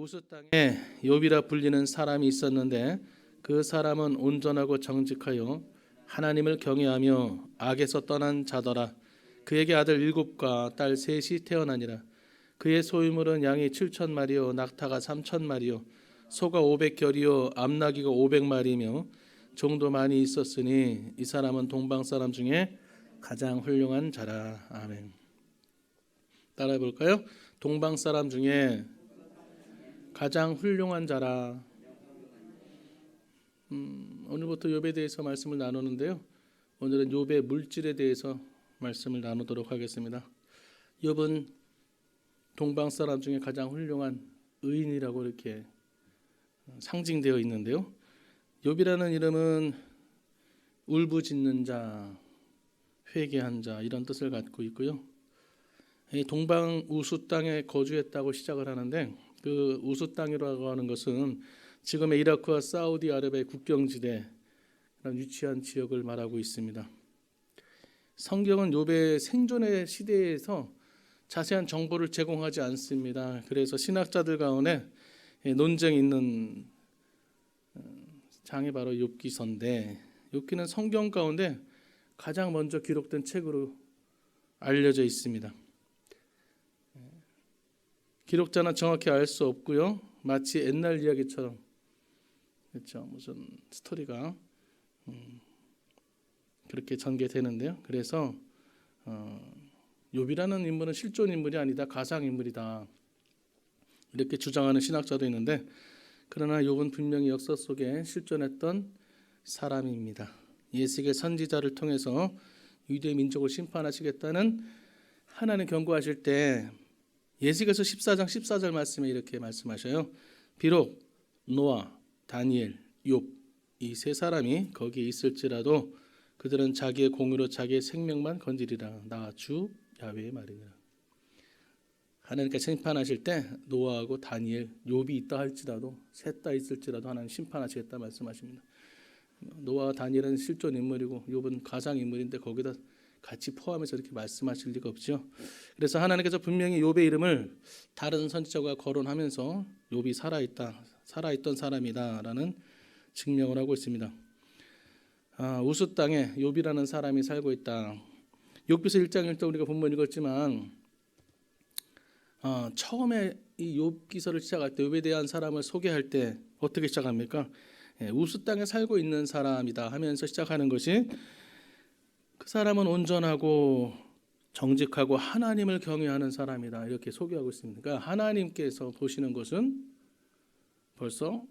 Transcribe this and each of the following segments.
우스 땅에 욥이라 불리는 사람이 있었는데 그 사람은 온전하고 정직하여 하나님을 경외하며 악에서 떠난 자더라. 그에게 아들 7과 딸 3이 태어나니라. 그의 소유물은 양이 7,000마리요 낙타가 3,000마리요 소가 500결이요 암나귀가 500마리며 종도 많이 있었으니 이 사람은 동방 사람 중에 가장 훌륭한 자라. 아멘. 따라해 볼까요? 동방 사람 중에 가장 훌륭한 자라. 오늘부터 욥에 대해서 말씀을 나누는데요. 오늘은 욥의 물질에 대해서 말씀을 나누도록 하겠습니다. 욥은 동방 사람 중에 가장 훌륭한 의인이라고 이렇게 상징되어 있는데요. 욥이라는 이름은 울부짖는 자, 회개한 자 이런 뜻을 갖고 있고요. 이 동방 우수 땅에 거주했다고 시작을 하는데 그 우수 땅이라고 하는 것은 지금의 이라크와 사우디아라비아의 국경지대에 위치한 지역을 말하고 있습니다. 성경은 욥의 생존의 시대에서 자세한 정보를 제공하지 않습니다. 그래서 신학자들 가운데 논쟁이 있는 장이 바로 욥기서인데 욥기는 성경 가운데 가장 먼저 기록된 책으로 알려져 있습니다. 기록자는 정확히 알 수 없고요. 마치 옛날 이야기처럼 그렇죠. 무슨 스토리가 그렇게 전개되는데요. 그래서 욥이라는 인물은 실존 인물이 아니다, 가상 인물이다 이렇게 주장하는 신학자도 있는데 그러나 욥은 분명히 역사 속에 실존했던 사람입니다. 예수의 선지자를 통해서 유대 민족을 심판하시겠다는 하나님 경고하실 때 예수께서 14장 14절 말씀에 이렇게 말씀하셔요. 비록 노아, 다니엘, 욥 이 세 사람이 거기에 있을지라도 그들은 자기의 공의로 자기의 생명만 건지리라. 나 주 야훼의 말이니라. 하나님께서 심판하실 때 노아하고 다니엘, 욥이 있다 할지라도 셋 다 있을지라도 하나님 심판하시겠다 말씀하십니다. 노아와 다니엘은 실존 인물이고 욥은 가상 인물인데 거기다 같이 포함해서 이렇게 말씀하실 리가 없죠. 그래서 하나님께서 분명히 욥의 이름을 다른 선지자가 거론하면서 욥이 살아있던 사람이다라는 증명을 하고 있습니다. 우스 땅에 욥이라는 사람이 살고 있다. 욥기서 1장 1절 우리가 본문 읽었지만 처음에 이 욥기서를 시작할 때 욥에 대한 사람을 소개할 때 어떻게 시작합니까? 우스 땅에 살고 있는 사람이다 하면서 시작하는 것이 그 사람은 온전하고 정직하고 하나님을 경외하는 사람이다 이렇게 소개하고 있습니다. 그러니까 하나님께서 보시는 것은 벌써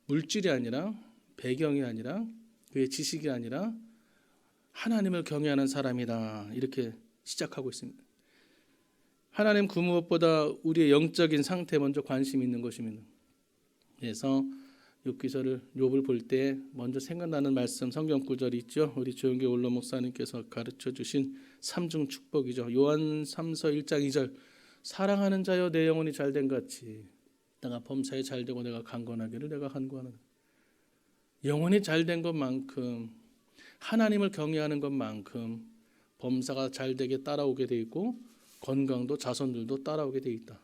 물질이 아니라 배경이 아니라 그의 지식이 아니라 하나님을 경외하는 사람이다 이렇게 시작하고 있습니다. 하나님 그 무엇보다 우리의 영적인 상태에 먼저 관심이 있는 것입니다. 그래서 욥을 볼 때 먼저 생각나는 말씀 성경 구절이 있죠. 우리 조영기 원로 목사님께서 가르쳐 주신 삼중 축복이죠. 요한 3서 1장 2절 사랑하는 자여 내 영혼이 잘된 같이 내가 범사에 잘되고 내가 강건하기를 내가 간구하는 영혼이 잘된 것만큼 하나님을 경외하는 것만큼 범사가 잘되게 따라오게 돼 있고 건강도 자손들도 따라오게 돼 있다.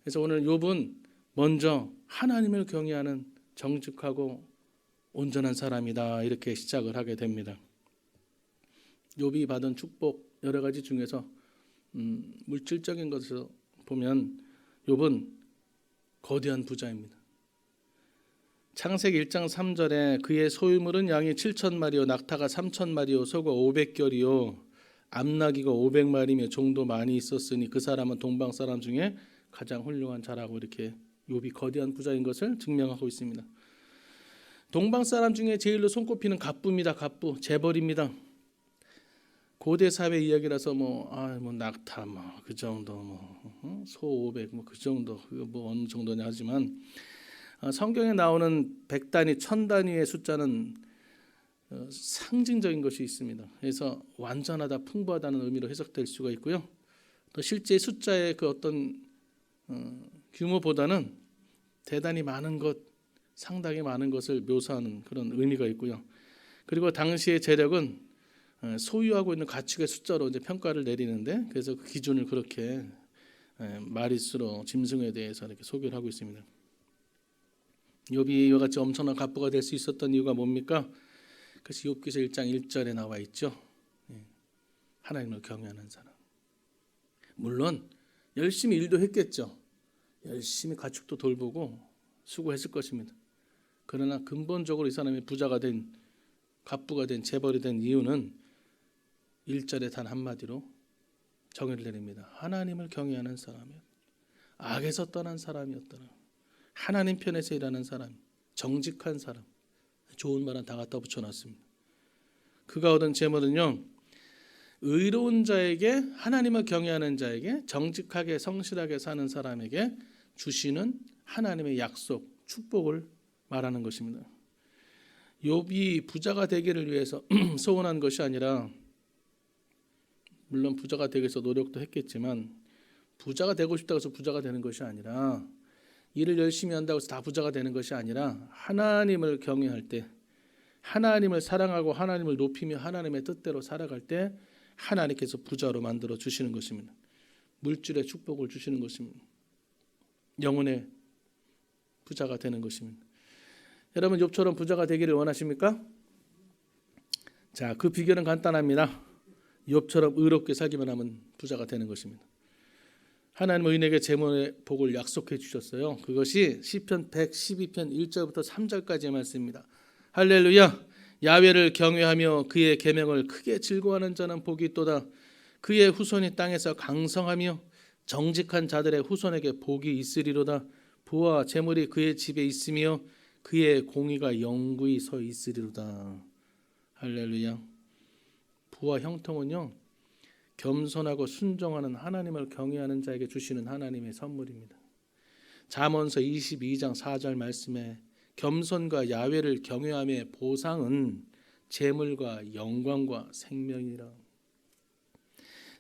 그래서 오늘 욥은 먼저 하나님을 경외하는 정직하고 온전한 사람이다 이렇게 시작을 하게 됩니다. 욥이 받은 축복 여러 가지 중에서 물질적인 것을 보면 욥은 거대한 부자입니다. 창세기 1장 3절에 그의 소유물은 양이 7,000마리요 낙타가 3,000마리요 소가 500결이요 암나귀가 500마리며 종도 많이 있었으니 그 사람은 동방 사람 중에 가장 훌륭한 자라고 이렇게 욥이 거대한 부자인 것을 증명하고 있습니다. 동방 사람 중에 제일로 손꼽히는 갑부입니다. 갑부, 재벌입니다. 고대 사회 이야기라서 낙타 그 정도 소 500 그 정도 어느 정도냐 하지만 성경에 나오는 100단위, 1000단위의 숫자는 상징적인 것이 있습니다. 그래서 완전하다, 풍부하다는 의미로 해석될 수가 있고요. 또 실제 숫자의 그 어떤 규모보다는 대단히 많은 것, 상당히 많은 것을 묘사하는 그런 의미가 있고요. 그리고 당시의 재력은 소유하고 있는 가축의 숫자로 이제 평가를 내리는데 그래서 그 기준을 그렇게 마리수로 짐승에 대해서 이렇게 소개를 하고 있습니다. 욥이 이와 같이 엄청난 갑부가 될 수 있었던 이유가 뭡니까? 그것이 욥기서 1장 1절에 나와 있죠. 하나님을 경외하는 사람. 물론 열심히 일도 했겠죠. 열심히 가축도 돌보고 수고했을 것입니다. 그러나 근본적으로 이 사람이 부자가 된, 갑부가 된, 재벌이 된 이유는 1절에 단 한마디로 정의를 내립니다. 하나님을 경외하는 사람이었다. 악에서 떠난 사람이었더라. 하나님 편에서 일하는 사람, 정직한 사람. 좋은 말은 다 갖다 붙여놨습니다. 그가 얻은 재물은요, 의로운 자에게, 하나님을 경외하는 자에게, 정직하게 성실하게 사는 사람에게 주시는 하나님의 약속, 축복을 말하는 것입니다. 욥이 부자가 되기를 위해서 소원한 것이 아니라, 물론 부자가 되기 위해서 노력도 했겠지만, 부자가 되고 싶다고 해서 부자가 되는 것이 아니라, 일을 열심히 한다고 해서 다 부자가 되는 것이 아니라, 하나님을 경외할 때, 하나님을 사랑하고 하나님을 높이며 하나님의 뜻대로 살아갈 때 하나님께서 부자로 만들어 주시는 것입니다. 물질의 축복을 주시는 것입니다. 영혼의 부자가 되는 것입니다. 여러분, 욥처럼 부자가 되기를 원하십니까? 자, 그 비결은 간단합니다. 욥처럼 의롭게 살기만 하면 부자가 되는 것입니다. 하나님은 의인에게 재물의 복을 약속해 주셨어요. 그것이 시편 112편 1절부터 3절까지의 말씀입니다. 할렐루야. 야훼를 경외하며 그의 계명을 크게 즐거워하는 자는 복이 있도다. 그의 후손이 땅에서 강성하며 정직한 자들의 후손에게 복이 있으리로다. 부와 재물이 그의 집에 있으며 그의 공의가 영구히 서 있으리로다. 할렐루야. 부와 형통은요, 겸손하고 순종하는 하나님을 경외하는 자에게 주시는 하나님의 선물입니다. 잠언서 22장 4절 말씀에 겸손과 야훼를 경외함의 보상은 재물과 영광과 생명이라.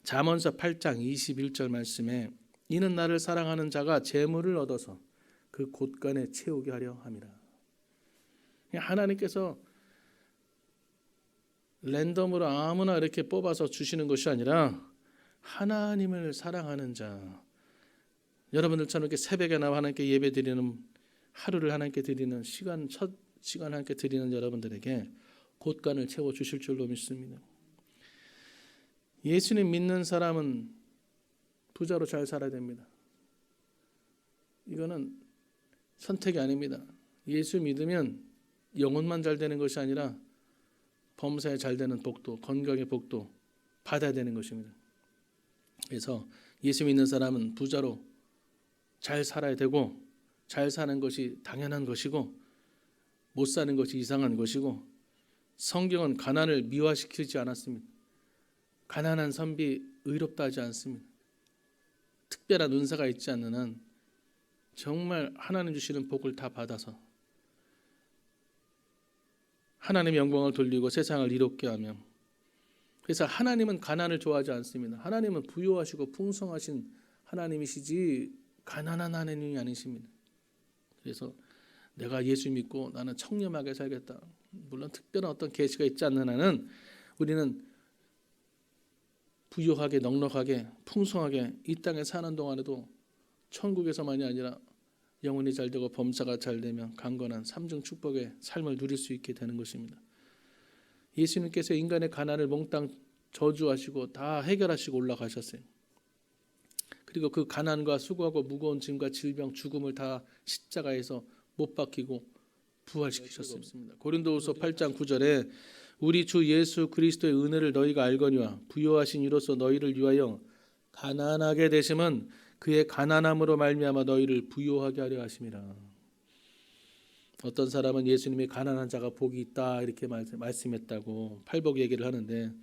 잠언서 8장 21절 말씀에 이는 나를 사랑하는 자가 재물을 얻어서 그 곳간에 채우게 하려 함이라. 하나님께서 랜덤으로 아무나 이렇게 뽑아서 주시는 것이 아니라 하나님을 사랑하는 자, 여러분들처럼 이렇게 새벽에 나와 하나님께 예배 드리는, 하루를 하나님께 드리는 시간, 첫 시간 하나님께 드리는 여러분들에게 곳간을 채워 주실 줄로 믿습니다. 예수님 믿는 사람은 부자로 잘 살아야 됩니다. 이거는 선택이 아닙니다. 예수 믿으면 영혼만 잘 되는 것이 아니라 범사에 잘 되는 복도, 건강의 복도 받아야 되는 것입니다. 그래서 예수 믿는 사람은 부자로 잘 살아야 되고, 잘 사는 것이 당연한 것이고, 못 사는 것이 이상한 것이고, 성경은 가난을 미화시키지 않았습니다. 가난한 선비 의롭다 하지 않습니다. 특별한 은사가 있지 않는 한 정말 하나님 주시는 복을 다 받아서 하나님의 영광을 돌리고 세상을 이롭게 하며, 그래서 하나님은 가난을 좋아하지 않습니다. 하나님은 부유하시고 풍성하신 하나님이시지 가난한 하나님이 아니십니다. 그래서 내가 예수 믿고 나는 청렴하게 살겠다, 물론 특별한 어떤 계시가 있지 않는 한은 우리는 부유하게 넉넉하게 풍성하게 이 땅에 사는 동안에도 천국에서만이 아니라 영혼이 잘 되고 범사가 잘 되면 강건한 삼중 축복의 삶을 누릴 수 있게 되는 것입니다. 예수님께서 인간의 가난을 몽땅 저주하시고 다 해결하시고 올라가셨어요. 그리고 그 가난과 수고하고 무거운 짐과 질병, 죽음을 다 십자가에서 못 박히고 부활시키셨습니다. 고린도후서 8장 9절에 우리 주 예수 그리스도의 은혜를 너희가 알거니와 부요하신 이로써 너희를 위하여 가난하게 되심은 그의 가난함으로 말미암아 너희를 부요하게 하려 하심이라. 어떤 사람은 예수님이 가난한 자가 복이 있다 이렇게 말씀했다고 팔복 얘기를 하는데,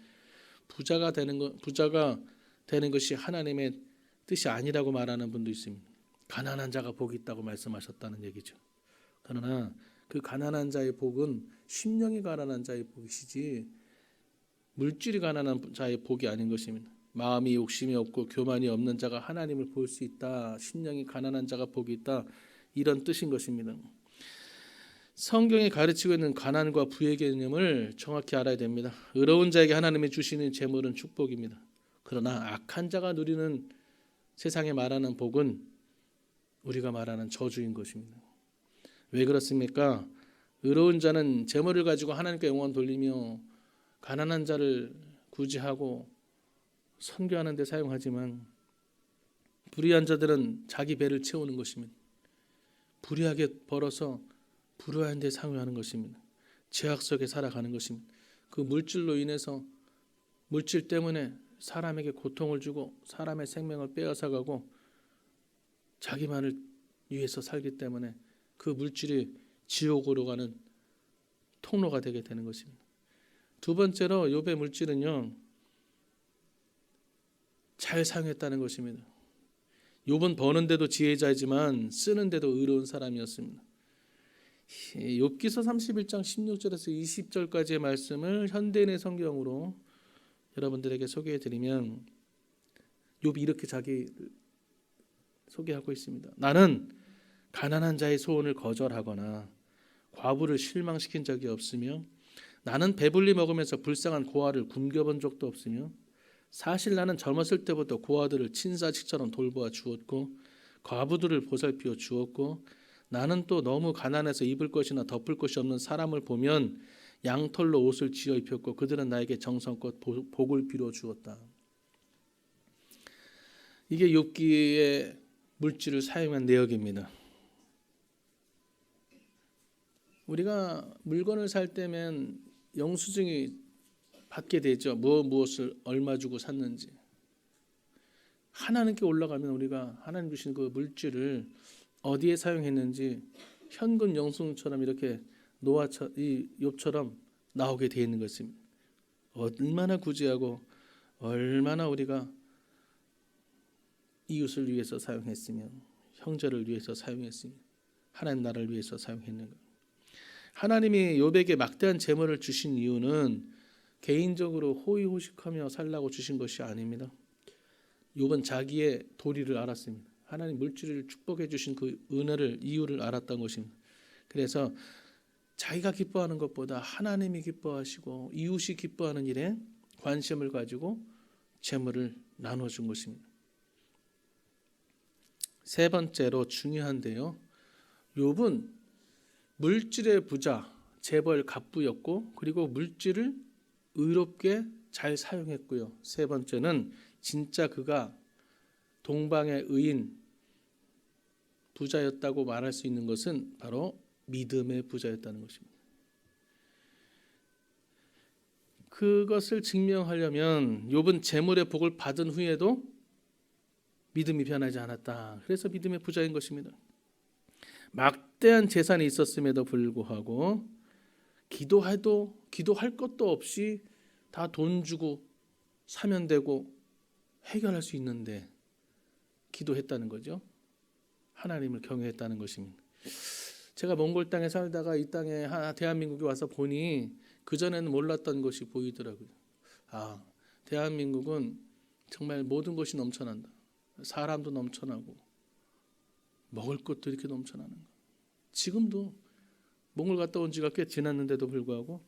부자가 되는 것이 하나님의 뜻이 아니라고 말하는 분도 있습니다. 가난한 자가 복이 있다고 말씀하셨다는 얘기죠. 그러나 그 가난한 자의 복은 심령이 가난한 자의 복이시지 물질이 가난한 자의 복이 아닌 것입니다. 마음이 욕심이 없고 교만이 없는 자가 하나님을 볼 수 있다, 심령이 가난한 자가 복이 있다, 이런 뜻인 것입니다. 성경이 가르치고 있는 가난과 부의 개념을 정확히 알아야 됩니다. 의로운 자에게 하나님이 주시는 재물은 축복입니다. 그러나 악한 자가 누리는 세상에 말하는 복은 우리가 말하는 저주인 것입니다. 왜 그렇습니까? 의로운 자는 재물을 가지고 하나님께 영광 돌리며 가난한 자를 구제하고 선교하는 데 사용하지만 불의한 자들은 자기 배를 채우는 것입니다. 불의하게 벌어서 불우한 데 사용하는 것입니다. 죄악 속에 살아가는 것입니다. 그 물질로 인해서 물질 때문에 사람에게 고통을 주고 사람의 생명을 빼앗아가고 자기만을 위해서 살기 때문에 그 물질이 지옥으로 가는 통로가 되게 되는 것입니다. 두 번째로 욥의 물질은요, 잘 사용했다는 것입니다. 욥은 버는데도 지혜자이지만 쓰는데도 의로운 사람이었습니다. 욥기서 31장 16절에서 20절까지의 말씀을 현대인의 성경으로 여러분들에게 소개해드리면 욥이 이렇게 자기 소개하고 있습니다. 나는 가난한 자의 소원을 거절하거나 과부를 실망시킨 적이 없으며 나는 배불리 먹으면서 불쌍한 고아를 굶겨본 적도 없으며 사실 나는 젊었을 때부터 고아들을 친자식처럼 돌보아 주었고 과부들을 보살피어 주었고 나는 또 너무 가난해서 입을 것이나 덮을 것이 없는 사람을 보면 양털로 옷을 지어 입혔고 그들은 나에게 정성껏 복을 빌어 주었다. 이게 욥기의 물질을 사용한 내역입니다. 우리가 물건을 살 때면 영수증이 받게 되죠. 무엇을 얼마 주고 샀는지. 하나님께 올라가면 우리가 하나님 주신 그 물질을 어디에 사용했는지 현금 영수증처럼 이렇게 이 욥처럼 나오게 되어 있는 것입니다. 얼마나 구제하고 얼마나 우리가 이웃을 위해서 사용했으며 형제를 위해서 사용했으며 하나님 나라를 위해서 사용했는가. 하나님이 욥에게 막대한 재물을 주신 이유는 개인적으로 호의호식하며 살라고 주신 것이 아닙니다. 욥은 자기의 도리를 알았습니다. 하나님 물질을 축복해 주신 그 은혜를 이유를 알았던 것입니다. 그래서 자기가 기뻐하는 것보다 하나님이 기뻐하시고 이웃이 기뻐하는 일에 관심을 가지고 재물을 나눠준 것입니다. 세 번째로 중요한데요. 욥은 물질의 부자, 재벌 갑부였고 그리고 물질을 의롭게 잘 사용했고요. 세 번째는 진짜 그가 동방의 의인 부자였다고 말할 수 있는 것은 바로 믿음의 부자였다는 것입니다. 그것을 증명하려면 욥은 재물의 복을 받은 후에도 믿음이 변하지 않았다. 그래서 믿음의 부자인 것입니다. 막대한 재산이 있었음에도 불구하고 기도할 것도 없이 다 돈 주고 사면 되고 해결할 수 있는데 기도했다는 거죠. 하나님을 경외했다는 것입니다. 제가 몽골 땅에 살다가 이 땅에 대한민국에 와서 보니 그전에는 몰랐던 것이 보이더라고요. 대한민국은 정말 모든 것이 넘쳐난다. 사람도 넘쳐나고 먹을 것도 이렇게 넘쳐나는 거. 지금도 몽골 갔다 온 지가 꽤 지났는데도 불구하고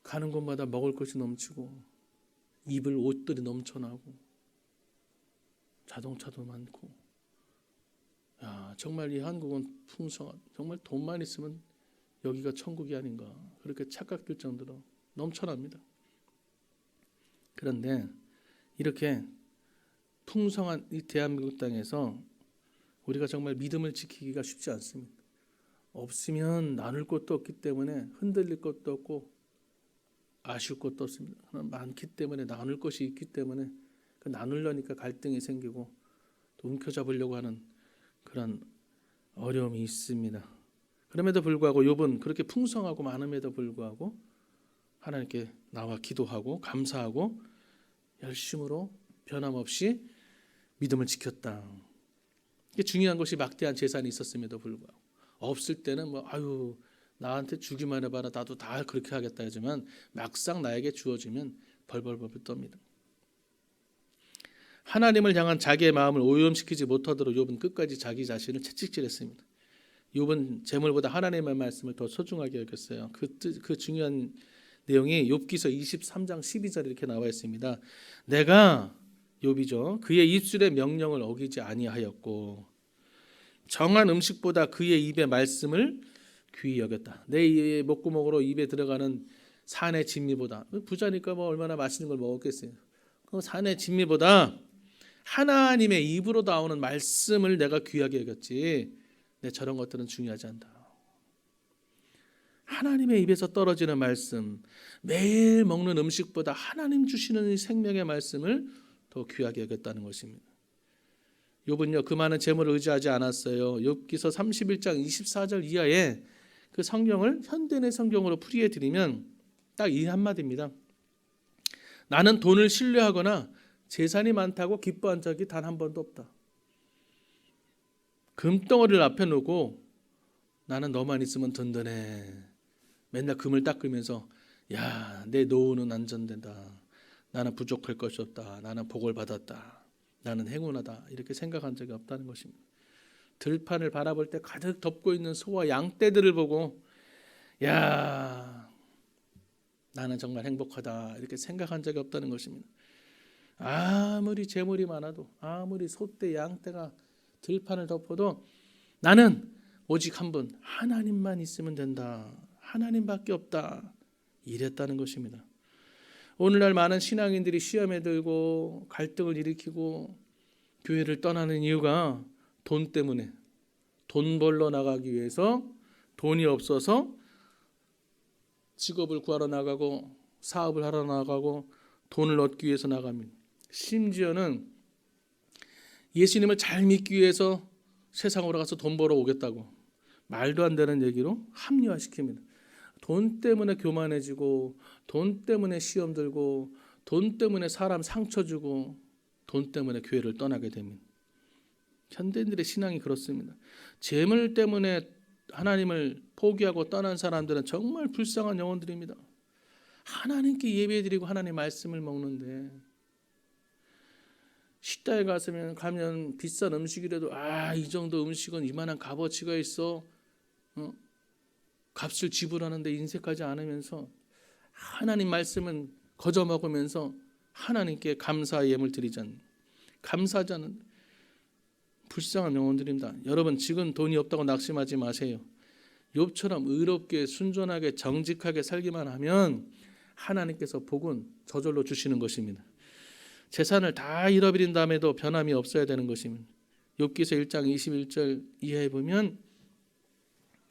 가는 곳마다 먹을 것이 넘치고 입을 옷들이 넘쳐나고 자동차도 많고 정말 이 한국은 풍성한 정말 돈만 있으면 여기가 천국이 아닌가 그렇게 착각될 정도로 넘쳐납니다. 그런데 이렇게 풍성한 이 대한민국 땅에서 우리가 정말 믿음을 지키기가 쉽지 않습니다. 없으면 나눌 것도 없기 때문에 흔들릴 것도 없고 아쉬울 것도 없습니다. 많기 때문에 나눌 것이 있기 때문에 그 나누려니까 갈등이 생기고 또 움켜잡으려고 하는 그런 어려움이 있습니다. 그럼에도 불구하고 욥은 그렇게 풍성하고 많음에도 불구하고 하나님께 나와 기도하고 감사하고 열심으로 변함없이 믿음을 지켰다. 이게 중요한 것이 막대한 재산이 있었음에도 불구하고 없을 때는 나한테 주기만 해봐라 나도 다 그렇게 하겠다 하지만 막상 나에게 주어지면 벌벌벌 떱니다. 하나님을 향한 자기의 마음을 오염시키지 못하도록 욥은 끝까지 자기 자신을 채찍질했습니다. 욥은 재물보다 하나님의 말씀을 더 소중하게 여겼어요. 그 중요한 내용이 욥기서 23장 12절에 이렇게 나와 있습니다. 내가 욥이죠. 그의 입술의 명령을 어기지 아니하였고 정한 음식보다 그의 입의 말씀을 귀히 여겼다. 내 목구멍으로 입에 들어가는 산의 진미보다, 부자니까 뭐 얼마나 맛있는 걸 먹었겠어요. 그 산의 진미보다 하나님의 입으로 나오는 말씀을 내가 귀하게 여겼지 내 저런 것들은 중요하지 않다. 하나님의 입에서 떨어지는 말씀, 매일 먹는 음식보다 하나님 주시는 이 생명의 말씀을 더 귀하게 여겼다는 것입니다. 욥은요 그 많은 재물을 의지하지 않았어요. 욥기서 31장 24절 이하에 그 성경을 현대의 성경으로 풀이해 드리면 딱 이 한마디입니다. 나는 돈을 신뢰하거나 재산이 많다고 기뻐한 적이 단 한 번도 없다. 금덩어리를 앞에 놓고 나는 너만 있으면 든든해. 맨날 금을 닦으면서 야, 내 노후는 안전된다. 나는 부족할 것이 없다. 나는 복을 받았다. 나는 행운하다. 이렇게 생각한 적이 없다는 것입니다. 들판을 바라볼 때 가득 덮고 있는 소와 양떼들을 보고 야, 나는 정말 행복하다. 이렇게 생각한 적이 없다는 것입니다. 아무리 재물이 많아도 아무리 소떼 양떼가 들판을 덮어도 나는 오직 한 분 하나님만 있으면 된다. 하나님밖에 없다. 이랬다는 것입니다. 오늘날 많은 신앙인들이 시험에 들고 갈등을 일으키고 교회를 떠나는 이유가 돈 때문에, 돈 벌러 나가기 위해서 돈이 없어서 직업을 구하러 나가고 사업을 하러 나가고 돈을 얻기 위해서 나갑니다. 심지어는 예수님을 잘 믿기 위해서 세상으로 가서 돈 벌어 오겠다고 말도 안 되는 얘기로 합리화시킵니다. 돈 때문에 교만해지고 돈 때문에 시험 들고 돈 때문에 사람 상처 주고 돈 때문에 교회를 떠나게 됩니다. 현대인들의 신앙이 그렇습니다. 재물 때문에 하나님을 포기하고 떠난 사람들은 정말 불쌍한 영혼들입니다. 하나님께 예배드리고 하나님 말씀을 먹는데 식당에 가면 비싼 음식이라도 이 정도 음식은 이만한 값어치가 있어 값을 지불하는데 인색하지 않으면서 하나님 말씀은 거저 먹으면서 하나님께 감사의 예물 드리지 않는, 감사하지 않는 불쌍한 영혼들입니다. 여러분 지금 돈이 없다고 낙심하지 마세요. 욥처럼 의롭게 순전하게 정직하게 살기만 하면 하나님께서 복은 저절로 주시는 것입니다. 재산을 다 잃어버린 다음에도 변함이 없어야 되는 것입니다. 욥기서 1장 21절 이하에 보면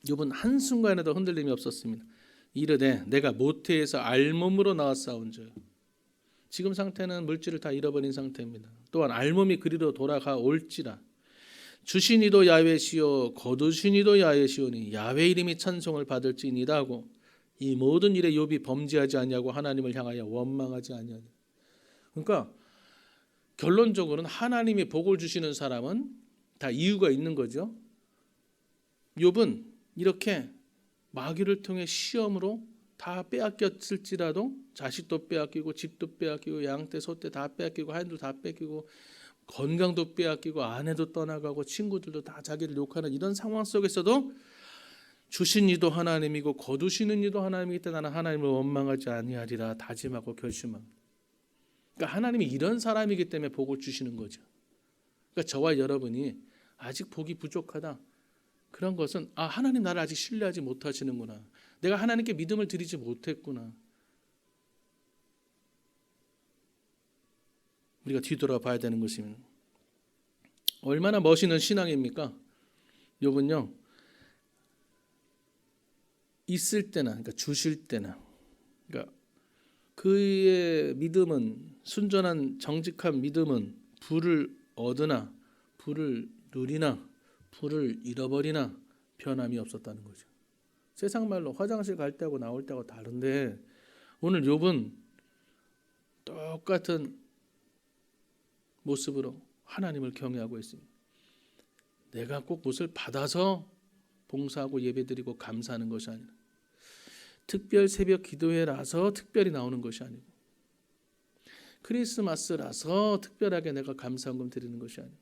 욥은 한순간에도 흔들림이 없었습니다. 이르되 내가 모태에서 알몸으로 나왔사온즉. 지금 상태는 물질을 다 잃어버린 상태입니다. 또한 알몸이 그리로 돌아가 올지라. 주신 이도 야훼시요 거두신 이도 야훼시오니 야훼 이름이 찬송을 받을지니이다 하고 이 모든 일에 욥이 범죄하지 아니하고 하나님을 향하여 원망하지 아니하니. 그러니까 결론적으로는 하나님이 복을 주시는 사람은 다 이유가 있는 거죠. 욥은 이렇게 마귀를 통해 시험으로 다 빼앗겼을지라도 자식도 빼앗기고 집도 빼앗기고 양떼 소떼 다 빼앗기고 하인도 다 뺏기고 건강도 빼앗기고 아내도 떠나가고 친구들도 다 자기를 욕하는 이런 상황 속에서도 주신 이도 하나님이고 거두시는 이도 하나님이기 때문에 나는 하나님을 원망하지 아니하리라 다짐하고 결심합니다. 그러니까 하나님이 이런 사람이기 때문에 복을 주시는 거죠. 그러니까 저와 여러분이 아직 복이 부족하다. 그런 것은 하나님 나를 아직 신뢰하지 못하시는구나. 내가 하나님께 믿음을 드리지 못했구나. 우리가 뒤돌아봐야 되는 것입니다. 얼마나 멋있는 신앙입니까? 욥은요. 있을 때나 그러니까 주실 때나 그러니까 그의 믿음은 순전한 정직한 믿음은 부를 얻으나 부를 누리나 부를 잃어버리나 변함이 없었다는 거죠. 세상 말로 화장실 갈 때하고 나올 때하고 다른데 오늘 욥은 똑같은 모습으로 하나님을 경외하고 있습니다. 내가 꼭 무엇을 받아서 봉사하고 예배드리고 감사하는 것이 아니라 특별 새벽 기도회라서 특별히 나오는 것이 아니고 크리스마스라서 특별하게 내가 감사헌금 드리는 것이 아니고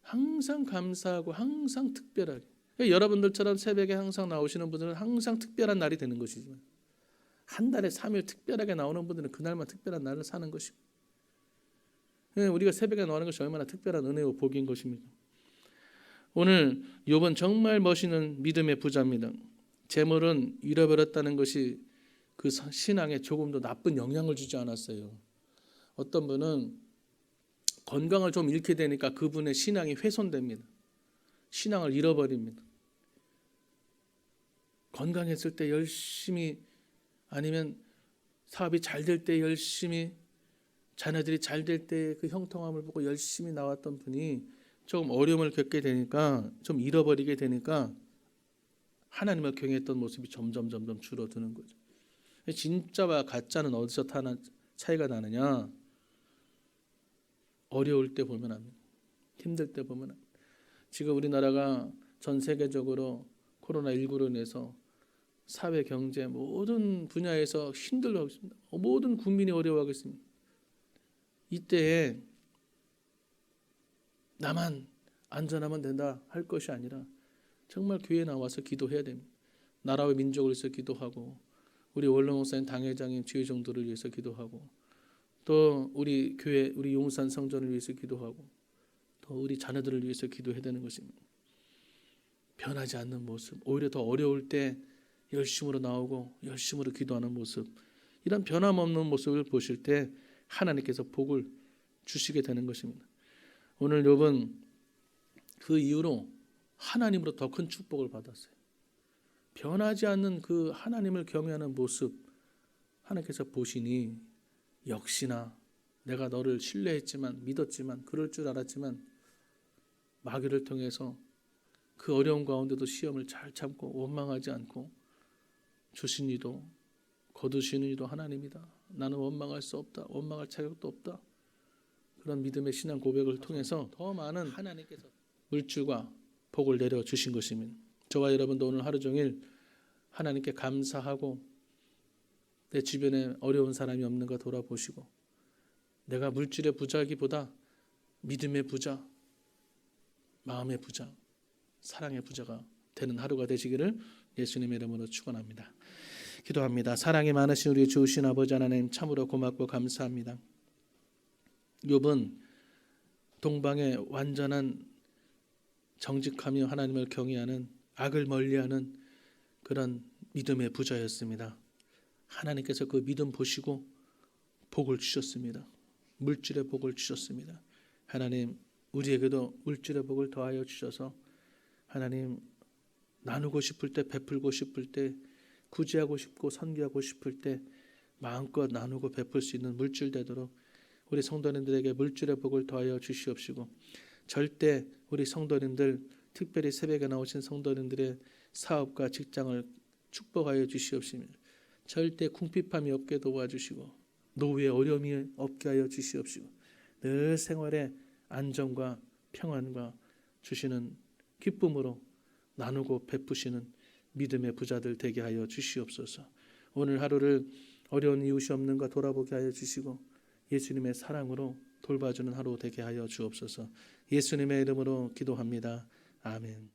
항상 감사하고 항상 특별하게 여러분들처럼 새벽에 항상 나오시는 분들은 항상 특별한 날이 되는 것이지만 한 달에 3일 특별하게 나오는 분들은 그날만 특별한 날을 사는 것이고 우리가 새벽에 나오는 것이 얼마나 특별한 은혜요 복인 것입니까? 오늘 욥은 정말 멋있는 믿음의 부자입니다. 재물은 잃어버렸다는 것이 그 신앙에 조금도 나쁜 영향을 주지 않았어요. 어떤 분은 건강을 좀 잃게 되니까 그분의 신앙이 훼손됩니다. 신앙을 잃어버립니다. 건강했을 때 열심히, 아니면 사업이 잘 될 때 열심히, 자녀들이 잘 될 때 그 형통함을 보고 열심히 나왔던 분이 조금 어려움을 겪게 되니까, 좀 잃어버리게 되니까 하나님을 경외했던 모습이 점점 줄어드는 거죠. 진짜와 가짜는 어디서 차이가 나느냐? 어려울 때 보면 합니다. 힘들 때 보면 합니다. 지금 우리나라가 전 세계적으로 코로나19로 인해서 사회, 경제 모든 분야에서 힘들어하고 있습니다. 모든 국민이 어려워하고 있습니다. 이때에 나만 안전하면 된다 할 것이 아니라 정말 교회에 나와서 기도해야 됩니다. 나라와 민족을 위해서 기도하고, 우리 원로 목사님, 당회장님, 지회종들을 위해서 기도하고, 또 우리 교회, 우리 용산 성전을 위해서 기도하고, 또 우리 자녀들을 위해서 기도해야 되는 것입니다. 변하지 않는 모습, 오히려 더 어려울 때 열심으로 나오고 열심으로 기도하는 모습, 이런 변함없는 모습을 보실 때 하나님께서 복을 주시게 되는 것입니다. 오늘 욥은 그 이후로 하나님으로 더 큰 축복을 받았어요. 변하지 않는 그 하나님을 경외하는 모습 하나님께서 보시니, 역시나 내가 너를 신뢰했지만, 믿었지만, 그럴 줄 알았지만 마귀를 통해서 그 어려운 가운데도 시험을 잘 참고 원망하지 않고 주신 이도 거두시는 이도 하나님이다. 나는 원망할 수 없다. 원망할 자격도 없다. 그런 믿음의 신앙 고백을 통해서 더 많은 하나님께서 물질과 복을 내려주신 것입니다. 저와 여러분도 오늘 하루 종일 하나님께 감사하고, 내 주변에 어려운 사람이 없는가 돌아보시고, 내가 물질의 부자이기보다 믿음의 부자, 마음의 부자, 사랑의 부자가 되는 하루가 되시기를 예수님의 이름으로 축원합니다. 기도합니다. 사랑이 많으신 우리 주신 아버지 하나님, 참으로 고맙고 감사합니다. 욥은 동방의 완전한 정직하며 하나님을 경외하는, 악을 멀리하는 그런 믿음의 부자였습니다. 하나님께서 그 믿음 보시고 복을 주셨습니다. 물질의 복을 주셨습니다. 하나님, 우리에게도 물질의 복을 더하여 주셔서 하나님, 나누고 싶을 때, 베풀고 싶을 때, 구제하고 싶고 선교하고 싶을 때 마음껏 나누고 베풀 수 있는 물질 되도록 우리 성도님들에게 물질의 복을 더하여 주시옵시고, 절대 우리 성도님들, 특별히 새벽에 나오신 성도님들의 사업과 직장을 축복하여 주시옵시며, 절대 궁핍함이 없게 도와주시고 노후의 어려움이 없게 하여 주시옵시고, 늘 생활에 안정과 평안과 주시는 기쁨으로 나누고 베푸시는 믿음의 부자들 되게 하여 주시옵소서. 오늘 하루를 어려운 이웃이 없는가 돌아보게 하여 주시고, 예수님의 사랑으로 돌봐주는 하루 되게 하여 주옵소서. 예수님의 이름으로 기도합니다. 아멘.